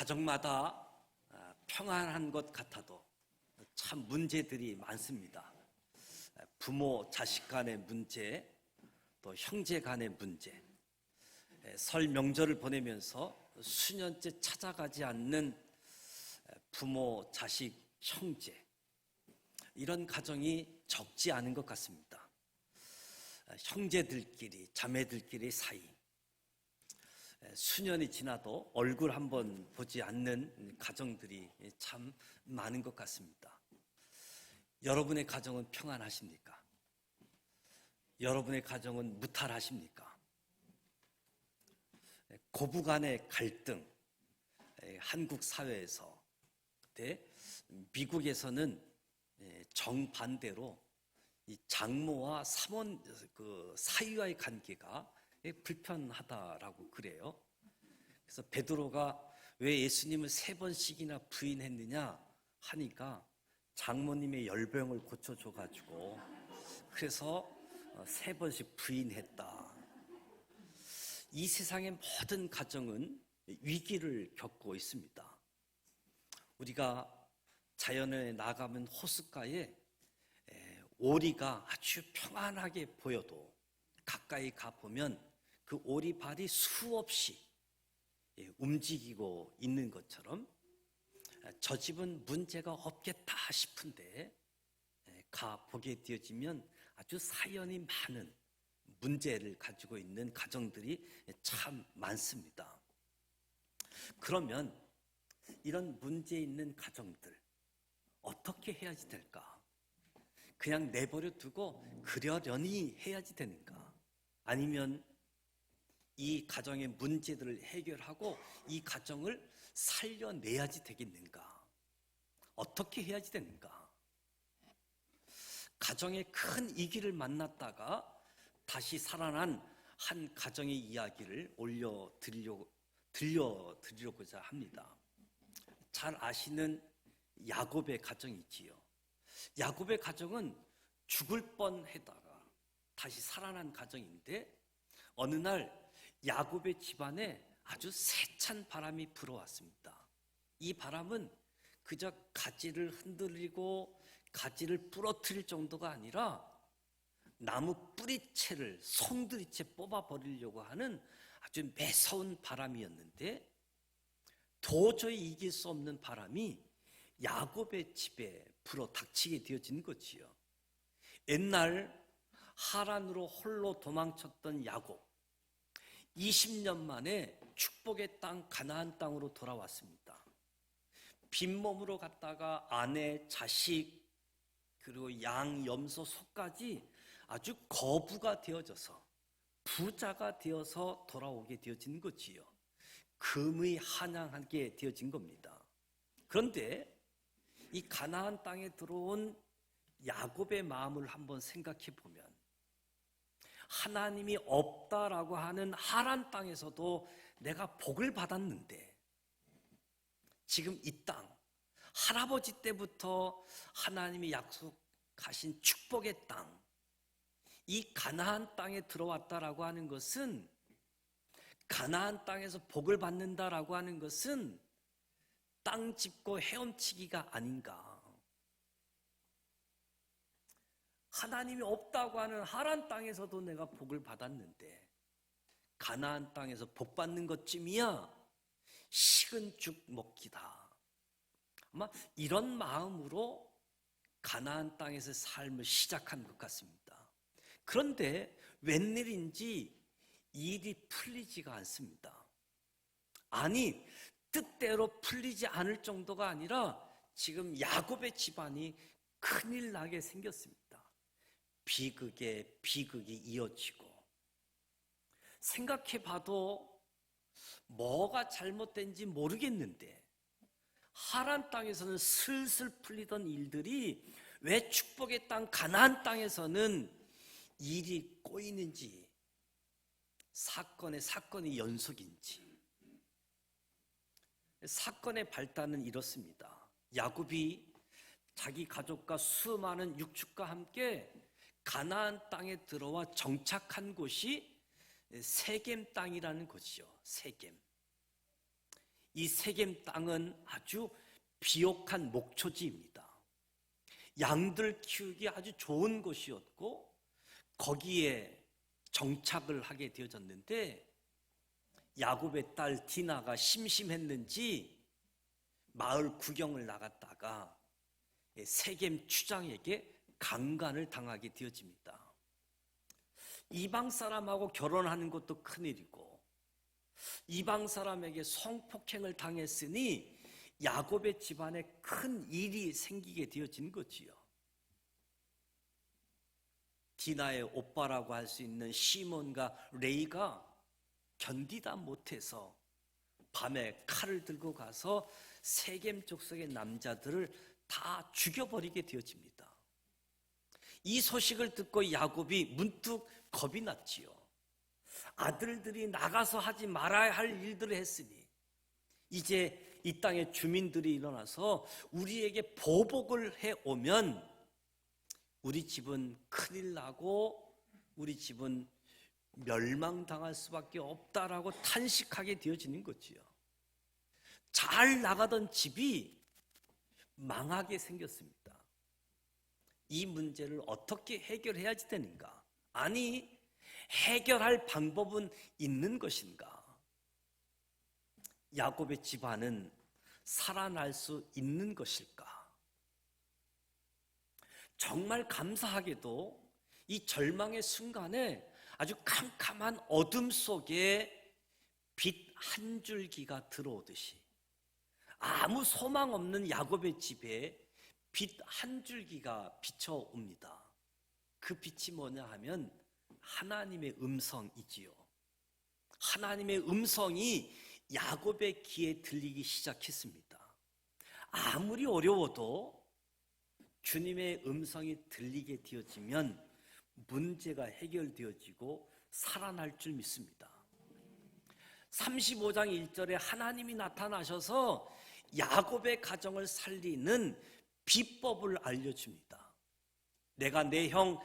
가정마다 평안한 것 같아도 참 문제들이 많습니다. 부모 자식 간의 문제, 또 형제 간의 문제, 설 명절을 보내면서 수년째 찾아가지 않는 부모, 자식, 형제, 이런 가정이 적지 않은 것 같습니다. 형제들끼리, 자매들끼리 사이, 수년이 지나도 얼굴 한번 보지 않는 가정들이 참 많은 것 같습니다. 여러분의 가정은 평안하십니까? 여러분의 가정은 무탈하십니까? 고부간의 갈등, 한국 사회에서, 미국에서는 정반대로 이 장모와 사모님 그 사이와의 관계가 불편하다라고 그래요. 그래서 베드로가 왜 예수님을 3번씩이나 부인했느냐 하니까 장모님의 열병을 고쳐줘가지고 그래서 3번씩 부인했다. 이 세상의 모든 가정은 위기를 겪고 있습니다. 우리가 자연에 나가면 호숫가에 오리가 아주 평안하게 보여도 가까이 가보면 그 오리발이 수없이 움직이고 있는 것처럼 저 집은 문제가 없겠다 싶은데 가보게 되어지면 아주 사연이 많은 문제를 가지고 있는 가정들이 참 많습니다. 그러면 이런 문제 있는 가정들 어떻게 해야지 될까? 그냥 내버려 두고 그러려니 해야지 되는가? 아니면 이 가정의 문제들을 해결하고 이 가정을 살려내야지 되겠는가? 어떻게 해야지 되는가? 가정의 큰 위기를 만났다가 다시 살아난 한 가정의 이야기를 들려드리려고자 합니다. 잘 아시는 야곱의 가정이지요. 야곱의 가정은 죽을 뻔하다가 다시 살아난 가정인데 어느 날 야곱의 집안에 아주 세찬 바람이 불어왔습니다. 이 바람은 그저 가지를 흔들리고 가지를 부러뜨릴 정도가 아니라 나무 뿌리채를 송두리째 뽑아버리려고 하는 아주 매서운 바람이었는데 도저히 이길 수 없는 바람이 야곱의 집에 불어 닥치게 되어진 거지요. 옛날 하란으로 홀로 도망쳤던 야곱, 20년 만에 축복의 땅 가나안 땅으로 돌아왔습니다. 빈몸으로 갔다가 아내, 자식, 그리고 양, 염소, 소까지 아주 거부가 되어져서 부자가 되어서 돌아오게 되어진 거지요. 금의 한양하게 되어진 겁니다. 그런데 이 가나안 땅에 들어온 야곱의 마음을 한번 생각해 보면 하나님이 없다라고 하는 하란 땅에서도 내가 복을 받았는데 지금 이 땅, 할아버지 때부터 하나님이 약속하신 축복의 땅, 이 가나안 땅에 들어왔다라고 하는 것은 가나안 땅에서 복을 받는다라고 하는 것은 땅 짚고 헤엄치기가 아닌가. 하나님이 없다고 하는 하란 땅에서도 내가 복을 받았는데 가나안 땅에서 복 받는 것쯤이야 식은 죽 먹기다. 아마 이런 마음으로 가나안 땅에서 삶을 시작한 것 같습니다. 그런데 웬일인지 일이 풀리지가 않습니다. 아니, 뜻대로 풀리지 않을 정도가 아니라 지금 야곱의 집안이 큰일 나게 생겼습니다. 비극에 비극이 이어지고 생각해봐도 뭐가 잘못된지 모르겠는데 하란 땅에서는 슬슬 풀리던 일들이 왜 축복의 땅 가나안 땅에서는 일이 꼬이는지 사건이 연속인지. 사건의 발단은 이렇습니다. 야곱이 자기 가족과 수많은 육축과 함께 가나안 땅에 들어와 정착한 곳이 세겜 땅이라는 곳이죠. 세겜. 이 세겜 땅은 아주 비옥한 목초지입니다. 양들 키우기 아주 좋은 곳이었고 거기에 정착을 하게 되어졌는데 야곱의 딸 디나가 심심했는지 마을 구경을 나갔다가 세겜 추장에게 강간을 당하게 되어집니다. 이방 사람하고 결혼하는 것도 큰일이고 이방 사람에게 성폭행을 당했으니 야곱의 집안에 큰 일이 생기게 되어진 거지요. 디나의 오빠라고 할 수 있는 시몬과 레이가 견디다 못해서 밤에 칼을 들고 가서 세겜 족속의 남자들을 다 죽여버리게 되어집니다. 이 소식을 듣고 야곱이 문득 겁이 났지요. 아들들이 나가서 하지 말아야 할 일들을 했으니 이제 이 땅의 주민들이 일어나서 우리에게 보복을 해오면 우리 집은 큰일 나고 우리 집은 멸망당할 수밖에 없다라고 탄식하게 되어지는 거지요. 잘 나가던 집이 망하게 생겼습니다. 이 문제를 어떻게 해결해야지 되는가? 아니, 해결할 방법은 있는 것인가? 야곱의 집안은 살아날 수 있는 것일까? 정말 감사하게도 이 절망의 순간에 아주 캄캄한 어둠 속에 빛 한 줄기가 들어오듯이 아무 소망 없는 야곱의 집에 빛 한 줄기가 비춰옵니다. 그 빛이 뭐냐 하면 하나님의 음성이지요. 하나님의 음성이 야곱의 귀에 들리기 시작했습니다. 아무리 어려워도 주님의 음성이 들리게 되어지면 문제가 해결되어지고 살아날 줄 믿습니다. 35장 1절에 하나님이 나타나셔서 야곱의 가정을 살리는 비법을 알려줍니다. 내가 내 형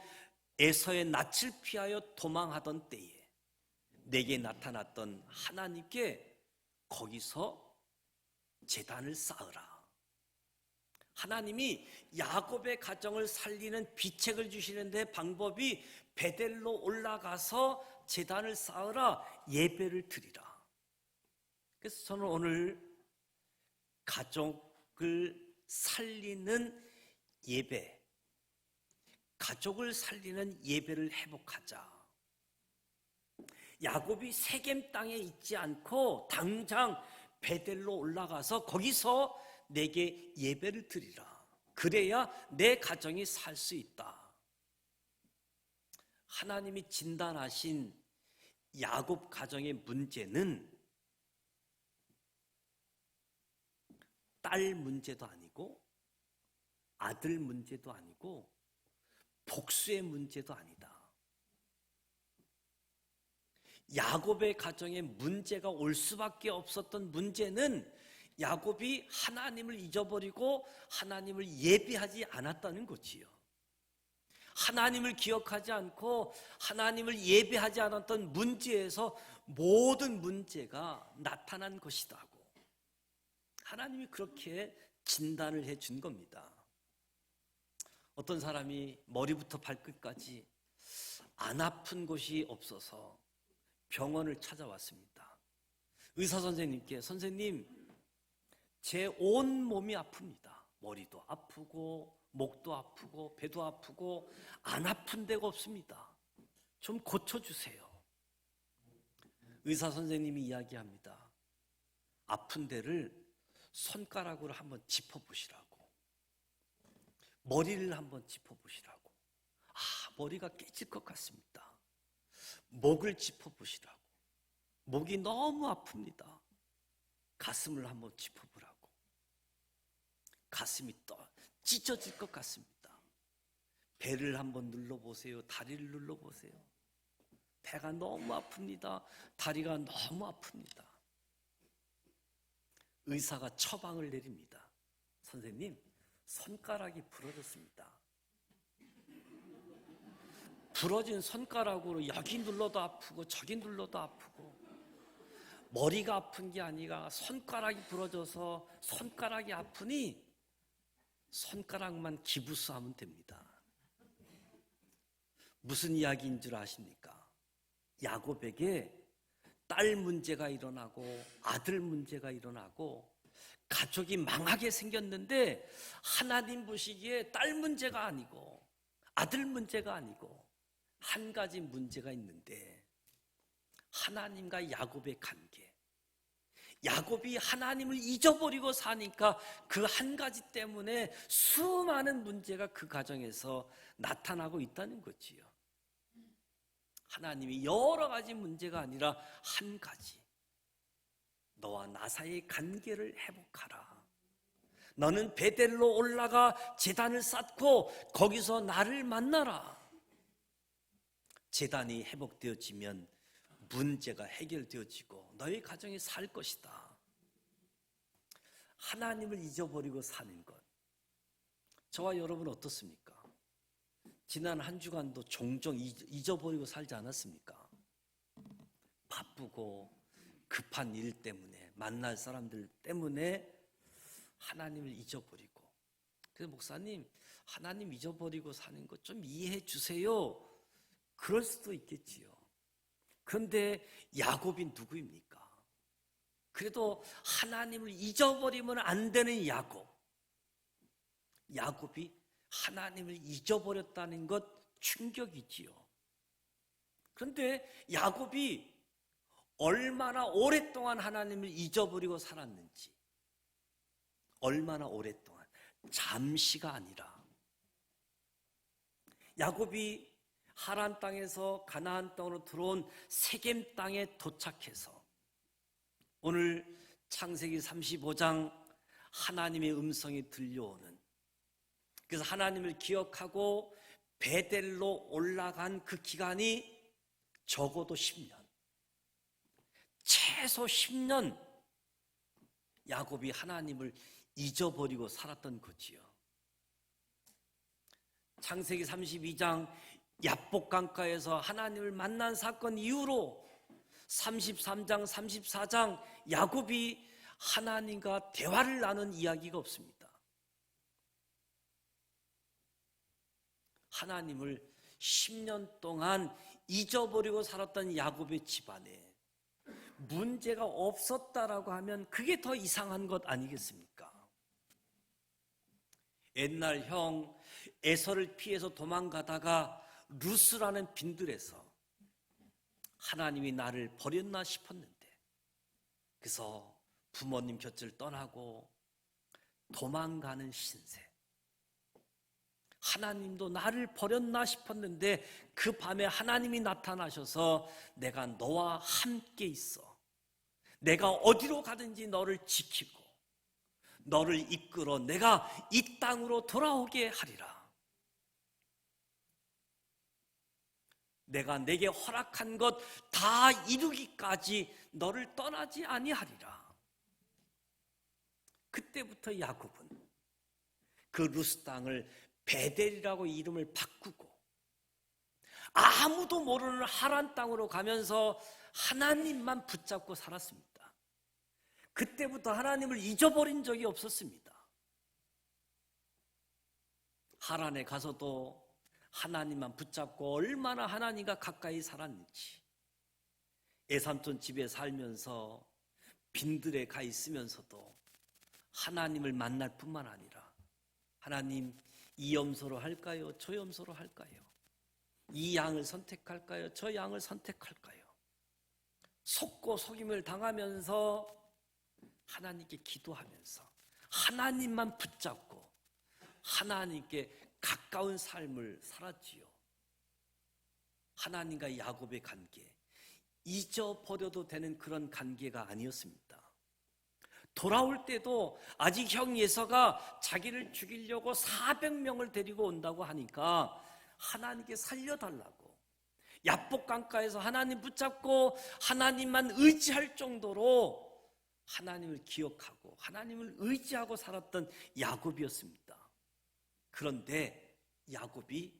에서의 낯을 피하여 도망하던 때에 내게 나타났던 하나님께 거기서 제단을 쌓으라. 하나님이 야곱의 가정을 살리는 비책을 주시는데 방법이 베델로 올라가서 제단을 쌓으라, 예배를 드리라. 그래서 저는 오늘 가족을 살리는 예배, 가족을 살리는 예배를 회복하자. 야곱이 세겜 땅에 있지 않고 당장 베델로 올라가서 거기서 내게 예배를 드리라. 그래야 내 가정이 살 수 있다. 하나님이 진단하신 야곱 가정의 문제는 딸 문제도 아니고 아들 문제도 아니고 복수의 문제도 아니다. 야곱의 가정에 문제가 올 수밖에 없었던 문제는 야곱이 하나님을 잊어버리고 하나님을 예배하지 않았다는 거지요. 하나님을 기억하지 않고 하나님을 예배하지 않았던 문제에서 모든 문제가 나타난 것이다고 하나님이 그렇게 진단을 해준 겁니다. 어떤 사람이 머리부터 발끝까지 안 아픈 곳이 없어서 병원을 찾아왔습니다. 의사 선생님께 선생님, 제 온 몸이 아픕니다. 머리도 아프고 목도 아프고 배도 아프고 안 아픈 데가 없습니다. 좀 고쳐주세요. 의사 선생님이 이야기합니다. 아픈 데를 손가락으로 한번 짚어보시라고, 머리를 한번 짚어보시라고. 머리가 깨질 것 같습니다. 목을 짚어보시라고. 목이 너무 아픕니다. 가슴을 한번 짚어보라고. 가슴이 찢어질 것 같습니다. 배를 한번 눌러보세요. 다리를 눌러보세요. 배가 너무 아픕니다. 다리가 너무 아픕니다. 의사가 처방을 내립니다. 선생님, 손가락이 부러졌습니다. 부러진 손가락으로 여기 눌러도 아프고 저기 눌러도 아프고 머리가 아픈 게 아니라 손가락이 부러져서 손가락이 아프니 손가락만 기부스하면 됩니다. 무슨 이야기인 줄 아십니까? 야곱에게 딸 문제가 일어나고 아들 문제가 일어나고 가족이 망하게 생겼는데 하나님 보시기에 딸 문제가 아니고 아들 문제가 아니고 한 가지 문제가 있는데 하나님과 야곱의 관계. 야곱이 하나님을 잊어버리고 사니까 그 한 가지 때문에 수많은 문제가 그 가정에서 나타나고 있다는 거지요. 하나님이 여러 가지 문제가 아니라 한 가지. 너와 나 사이의 관계를 회복하라. 너는 베델로 올라가 제단을 쌓고 거기서 나를 만나라. 제단이 회복되어지면 문제가 해결되어지고 너희 가정이 살 것이다. 하나님을 잊어버리고 사는 것. 저와 여러분 어떻습니까? 지난 한 주간도 종종 잊어버리고 살지 않았습니까? 바쁘고 급한 일 때문에 만날 사람들 때문에 하나님을 잊어버리고. 그래서 목사님, 하나님 잊어버리고 사는 것 좀 이해해 주세요. 그럴 수도 있겠지요. 그런데 야곱이 누구입니까? 그래도 하나님을 잊어버리면 안 되는 야곱. 야곱이 하나님을 잊어버렸다는 것 충격이지요. 그런데 야곱이 얼마나 오랫동안 하나님을 잊어버리고 살았는지, 얼마나 오랫동안, 잠시가 아니라. 야곱이 하란 땅에서 가나안 땅으로 들어온 세겜 땅에 도착해서 오늘 창세기 35장 하나님의 음성이 들려오는, 그래서 하나님을 기억하고 베델로 올라간 그 기간이 적어도 10년, 최소 10년 야곱이 하나님을 잊어버리고 살았던 거지요. 창세기 32장 야복강가에서 하나님을 만난 사건 이후로 33장, 34장 야곱이 하나님과 대화를 나눈 이야기가 없습니다. 하나님을 10년 동안 잊어버리고 살았던 야곱의 집안에 문제가 없었다라고 하면 그게 더 이상한 것 아니겠습니까? 옛날 형 에서를 피해서 도망가다가 루스라는 빈들에서 하나님이 나를 버렸나 싶었는데, 그래서 부모님 곁을 떠나고 도망가는 신세. 하나님도 나를 버렸나 싶었는데 그 밤에 하나님이 나타나셔서 내가 너와 함께 있어. 내가 어디로 가든지 너를 지키고 너를 이끌어 내가 이 땅으로 돌아오게 하리라. 내가 내게 허락한 것 다 이루기까지 너를 떠나지 아니하리라. 그때부터 야곱은 그 루스 땅을 베델이라고 이름을 바꾸고 아무도 모르는 하란 땅으로 가면서 하나님만 붙잡고 살았습니다. 그때부터 하나님을 잊어버린 적이 없었습니다. 하란에 가서도 하나님만 붙잡고 얼마나 하나님과 가까이 살았는지, 애삼촌 집에 살면서 빈들에 가 있으면서도 하나님을 만날 뿐만 아니라 하나님, 이 염소로 할까요? 저 염소로 할까요? 이 양을 선택할까요? 저 양을 선택할까요? 속고 속임을 당하면서 하나님께 기도하면서 하나님만 붙잡고 하나님께 가까운 삶을 살았지요. 하나님과 야곱의 관계, 잊어버려도 되는 그런 관계가 아니었습니다. 돌아올 때도 아직 형 예서가 자기를 죽이려고 400명을 데리고 온다고 하니까 하나님께 살려달라고 야복강가에서 하나님 붙잡고 하나님만 의지할 정도로 하나님을 기억하고 하나님을 의지하고 살았던 야곱이었습니다. 그런데 야곱이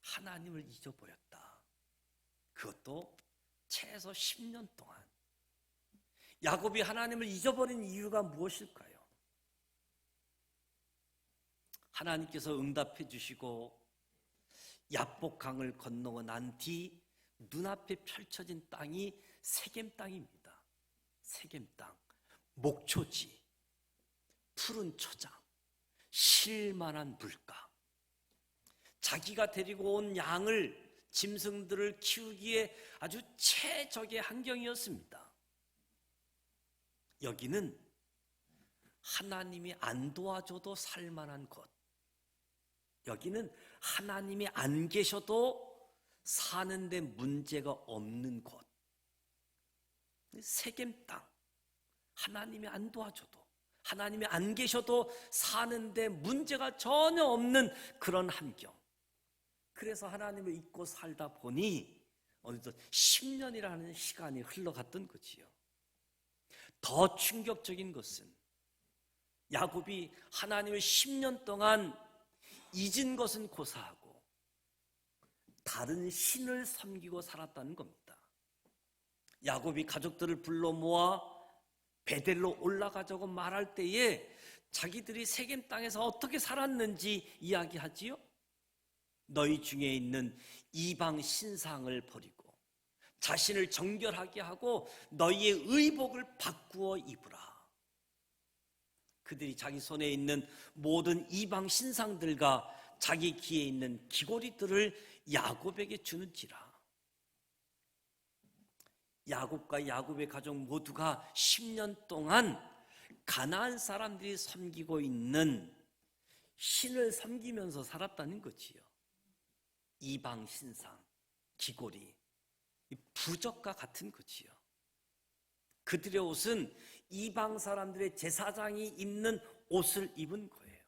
하나님을 잊어버렸다. 그것도 최소 10년 동안. 야곱이 하나님을 잊어버린 이유가 무엇일까요? 하나님께서 응답해 주시고 야복강을 건너고 난 뒤 눈앞에 펼쳐진 땅이 세겜 땅입니다. 세겜 땅, 목초지, 푸른 초장, 쉴만한 물가. 자기가 데리고 온 양을, 짐승들을 키우기에 아주 최적의 환경이었습니다. 여기는 하나님이 안 도와줘도 살만한 곳, 여기는 하나님이 안 계셔도 사는데 문제가 없는 곳. 세겜 땅, 하나님이 안 도와줘도, 하나님이 안 계셔도 사는데 문제가 전혀 없는 그런 환경. 그래서 하나님을 잊고 살다 보니 어느덧 10년이라는 시간이 흘러갔던 거지요. 더 충격적인 것은 야곱이 하나님을 10년 동안 잊은 것은 고사하고 다른 신을 섬기고 살았다는 겁니다. 야곱이 가족들을 불러 모아 베델로 올라가자고 말할 때에 자기들이 세겜 땅에서 어떻게 살았는지 이야기하지요. 너희 중에 있는 이방 신상을 버리고 자신을 정결하게 하고 너희의 의복을 바꾸어 입으라. 그들이 자기 손에 있는 모든 이방 신상들과 자기 귀에 있는 귀고리들을 야곱에게 주는지라. 야곱과 야곱의 가족 모두가 10년 동안 가나안 사람들이 섬기고 있는 신을 섬기면서 살았다는 거지요. 이방 신상, 귀고리, 부적과 같은 거지요. 그들의 옷은 이방 사람들의 제사장이 입는 옷을 입은 거예요.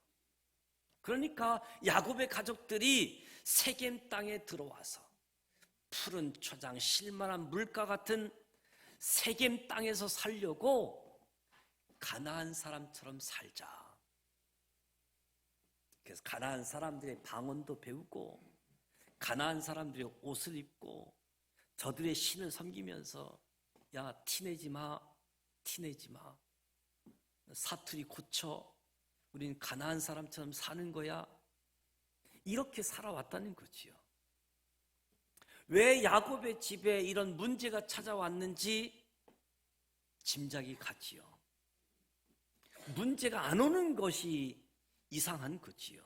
그러니까 야곱의 가족들이 세겜 땅에 들어와서 푸른 초장, 쉴만한 물가 같은 세겜 땅에서 살려고 가나안 사람처럼 살자. 그래서 가나안 사람들의 방언도 배우고 가나안 사람들의 옷을 입고 저들의 신을 섬기면서 야, 티내지 마, 티내지 마. 사투리 고쳐. 우린 가나안 사람처럼 사는 거야. 이렇게 살아왔다는 거지요. 왜 야곱의 집에 이런 문제가 찾아왔는지 짐작이 가지요. 문제가 안 오는 것이 이상한 거지요.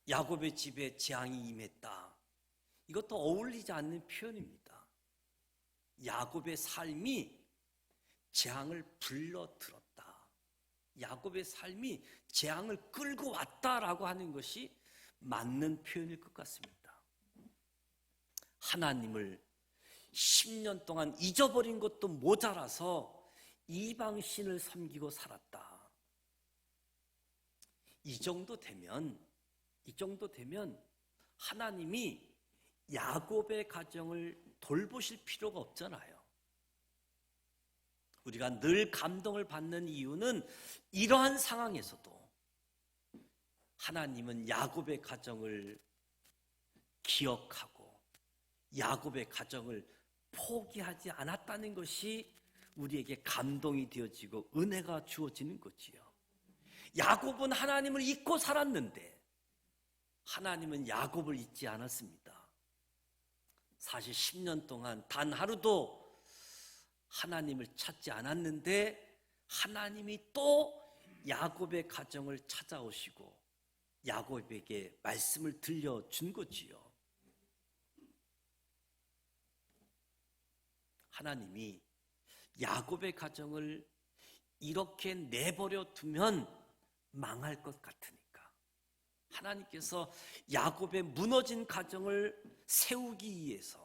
야곱의 집에 재앙이 임했다. 이것도 어울리지 않는 표현입니다. 야곱의 삶이 재앙을 불러들었다. 야곱의 삶이 재앙을 끌고 왔다라고 하는 것이 맞는 표현일 것 같습니다. 하나님을 10년 동안 잊어버린 것도 모자라서 이방신을 섬기고 살았다. 이 정도 되면 하나님이 야곱의 가정을 돌보실 필요가 없잖아요. 우리가 늘 감동을 받는 이유는 이러한 상황에서도 하나님은 야곱의 가정을 기억하고 야곱의 가정을 포기하지 않았다는 것이 우리에게 감동이 되어지고 은혜가 주어지는 거지요. 야곱은 하나님을 잊고 살았는데 하나님은 야곱을 잊지 않았습니다. 사실 10년 동안 단 하루도 하나님을 찾지 않았는데 하나님이 또 야곱의 가정을 찾아오시고 야곱에게 말씀을 들려준 거지요. 하나님이 야곱의 가정을 이렇게 내버려 두면 망할 것 같으니까 하나님께서 야곱의 무너진 가정을 세우기 위해서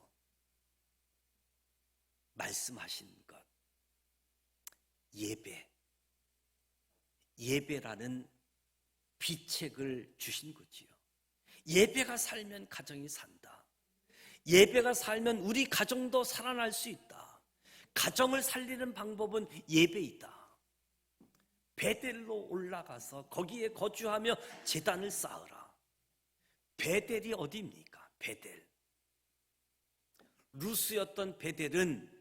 말씀하신 것, 예배라는 비책을 주신 거지요. 예배가 살면 가정이 산다. 예배가 살면 우리 가정도 살아날 수 있다. 가정을 살리는 방법은 예배이다. 베델로 올라가서 거기에 거주하며 제단을 쌓으라. 베델이 어디입니까? 베델. 루스였던 베델은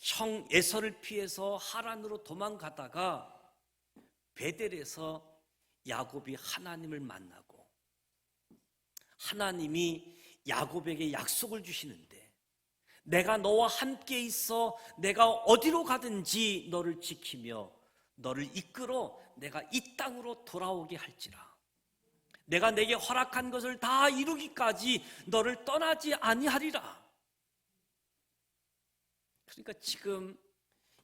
형 에서를 피해서 하란으로 도망가다가 베델에서 야곱이 하나님을 만나고 하나님이 야곱에게 약속을 주시는데 내가 너와 함께 있어 내가 어디로 가든지 너를 지키며 너를 이끌어 내가 이 땅으로 돌아오게 할지라. 내가 내게 허락한 것을 다 이루기까지 너를 떠나지 아니하리라. 그러니까 지금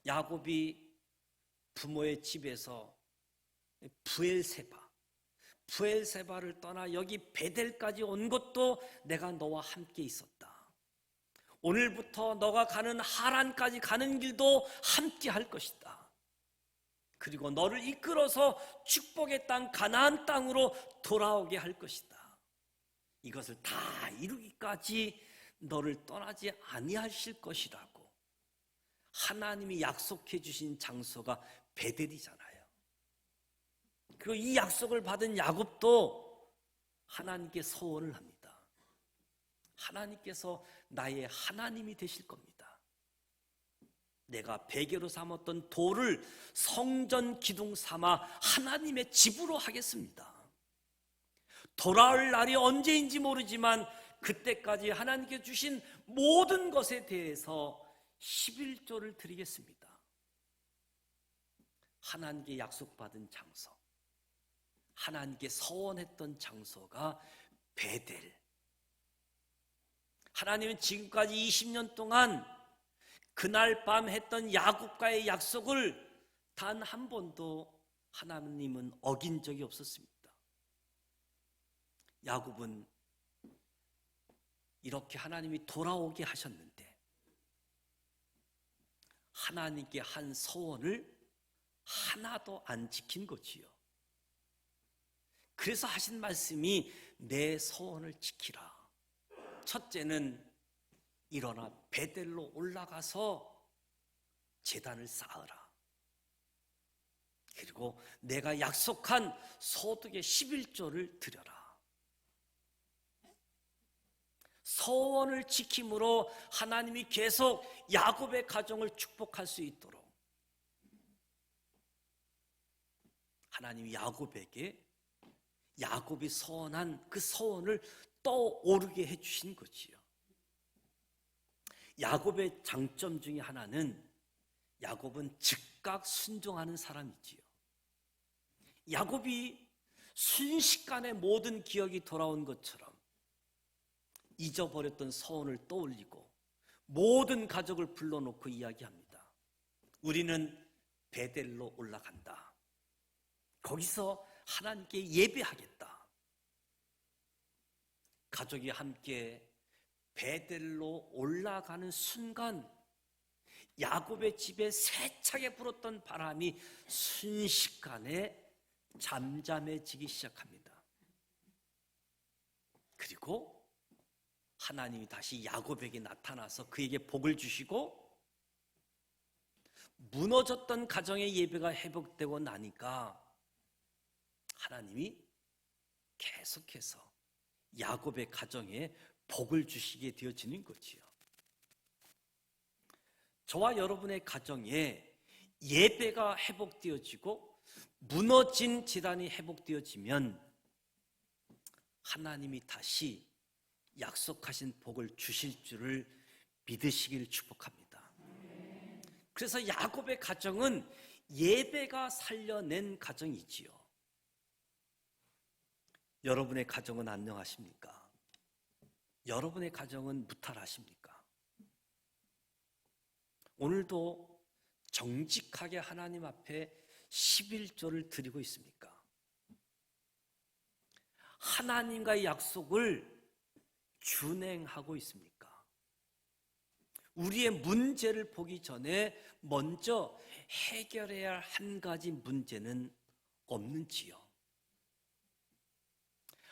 야곱이 부모의 집에서 부엘세바를 떠나 여기 베델까지 온 것도 내가 너와 함께 있었다. 오늘부터 너가 가는 하란까지 가는 길도 함께 할 것이다. 그리고 너를 이끌어서 축복의 땅 가나안 땅으로 돌아오게 할 것이다. 이것을 다 이루기까지 너를 떠나지 아니하실 것이라고 하나님이 약속해 주신 장소가 베델이잖아요. 그리고 이 약속을 받은 야곱도 하나님께 서원을 합니다. 하나님께서 나의 하나님이 되실 겁니다. 내가 베개로 삼았던 돌을 성전 기둥 삼아 하나님의 집으로 하겠습니다. 돌아올 날이 언제인지 모르지만 그때까지 하나님께 주신 모든 것에 대해서 11조를 드리겠습니다. 하나님께 약속받은 장소, 하나님께 서원했던 장소가 베델. 하나님은 지금까지 20년 동안 그날 밤 했던 야곱과의 약속을 단 한 번도 하나님은 어긴 적이 없었습니다. 야곱은 이렇게 하나님이 돌아오게 하셨는데 하나님께 한 서원을 하나도 안 지킨 거지요. 그래서 하신 말씀이 내 서원을 지키라. 첫째는 일어나 베델로 올라가서 제단을 쌓으라. 그리고 내가 약속한 소득의 11조를 드려라. 서원을 지킴으로 하나님이 계속 야곱의 가정을 축복할 수 있도록 하나님이 야곱에게 야곱이 서원한 그 서원을 떠오르게 해주신 거지요. 야곱의 장점 중에 하나는 야곱은 즉각 순종하는 사람이지요. 야곱이 순식간에 모든 기억이 돌아온 것처럼 잊어버렸던 서원을 떠올리고 모든 가족을 불러놓고 이야기합니다. 우리는 베델로 올라간다. 거기서 하나님께 예배하겠다. 가족이 함께 베델로 올라가는 순간 야곱의 집에 세차게 불었던 바람이 순식간에 잠잠해지기 시작합니다. 그리고 하나님이 다시 야곱에게 나타나서 그에게 복을 주시고 무너졌던 가정의 예배가 회복되고 나니까 하나님이 계속해서 야곱의 가정에 복을 주시게 되어지는 거지요. 저와 여러분의 가정에 예배가 회복되어지고 무너진 재단이 회복되어지면 하나님이 다시 약속하신 복을 주실 줄을 믿으시기를 축복합니다. 그래서 야곱의 가정은 예배가 살려낸 가정이지요. 여러분의 가정은 안녕하십니까? 여러분의 가정은 무탈하십니까? 오늘도 정직하게 하나님 앞에 11조를 드리고 있습니까? 하나님과의 약속을 준행하고 있습니까? 우리의 문제를 보기 전에 먼저 해결해야 할 한 가지 문제는 없는지요?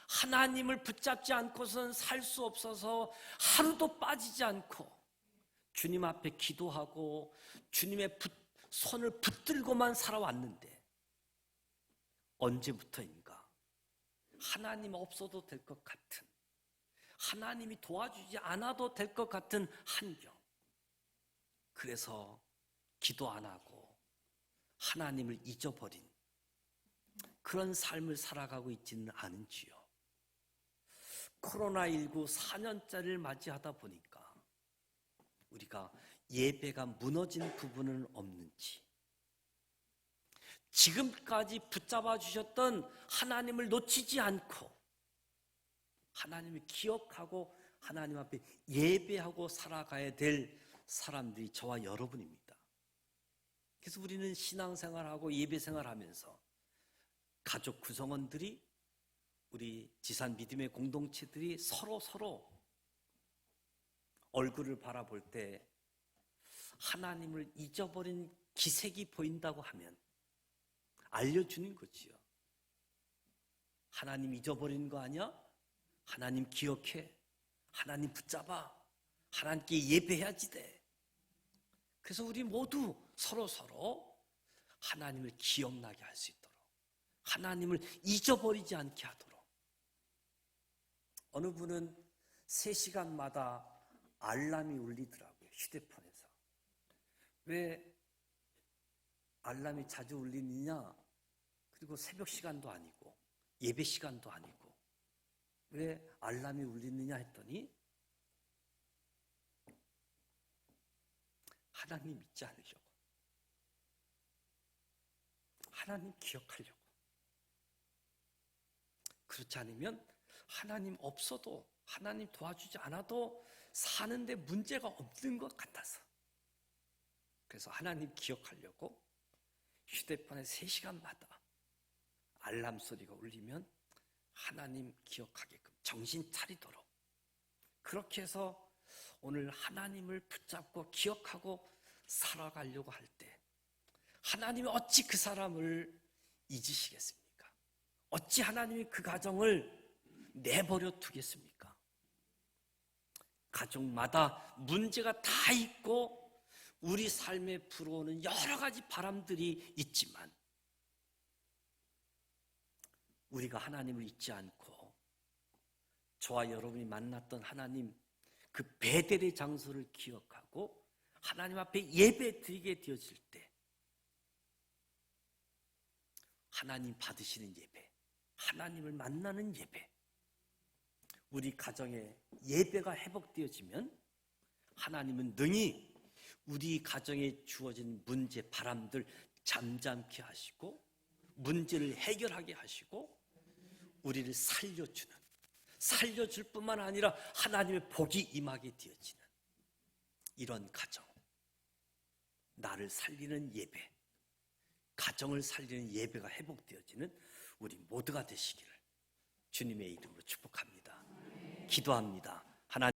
하나님을 붙잡지 않고서는 살 수 없어서 하루도 빠지지 않고 주님 앞에 기도하고 주님의 손을 붙들고만 살아왔는데 언제부터인가 하나님 없어도 될 것 같은, 하나님이 도와주지 않아도 될 것 같은 환경, 그래서 기도 안 하고 하나님을 잊어버린 그런 삶을 살아가고 있지는 않은지요. 코로나19 4년짜리를 맞이하다 보니까 우리가 예배가 무너진 부분은 없는지, 지금까지 붙잡아 주셨던 하나님을 놓치지 않고 하나님을 기억하고 하나님 앞에 예배하고 살아가야 될 사람들이 저와 여러분입니다. 그래서 우리는 신앙생활하고 예배생활하면서 가족 구성원들이, 우리 지산 믿음의 공동체들이 서로 얼굴을 바라볼 때 하나님을 잊어버린 기색이 보인다고 하면 알려주는 거지요. 하나님 잊어버리는 거 아니야? 하나님 기억해. 하나님 붙잡아. 하나님께 예배해야지 돼. 그래서 우리 모두 서로 하나님을 기억나게 할 수 있도록, 하나님을 잊어버리지 않게 하도록. 어느 분은 3시간마다 알람이 울리더라고요, 휴대폰에서. 왜 알람이 자주 울리느냐? 그리고 새벽 시간도 아니고 예배 시간도 아니고 왜 알람이 울리느냐 했더니 하나님 잊지 않으려고, 하나님 기억하려고. 그렇지 않으면 하나님 없어도, 하나님 도와주지 않아도 사는데 문제가 없는 것 같아서, 그래서 하나님 기억하려고 휴대폰에 3시간마다 알람 소리가 울리면 하나님 기억하게끔 정신 차리도록, 그렇게 해서 오늘 하나님을 붙잡고 기억하고 살아가려고 할 때 하나님이 어찌 그 사람을 잊으시겠습니까? 어찌 하나님이 그 가정을 내버려 두겠습니까? 가족마다 문제가 다 있고 우리 삶에 불어오는 여러 가지 바람들이 있지만 우리가 하나님을 잊지 않고 저와 여러분이 만났던 하나님, 그 베델의 장소를 기억하고 하나님 앞에 예배 드리게 되어질 때 하나님 받으시는 예배, 하나님을 만나는 예배, 우리 가정의 예배가 회복되어지면 하나님은 능히 우리 가정에 주어진 문제, 바람들 잠잠케 하시고 문제를 해결하게 하시고 우리를 살려줄 뿐만 아니라 하나님의 복이 임하게 되어지는 이런 가정, 나를 살리는 예배, 가정을 살리는 예배가 회복되어지는 우리 모두가 되시기를 주님의 이름으로 축복합니다. 기도합니다.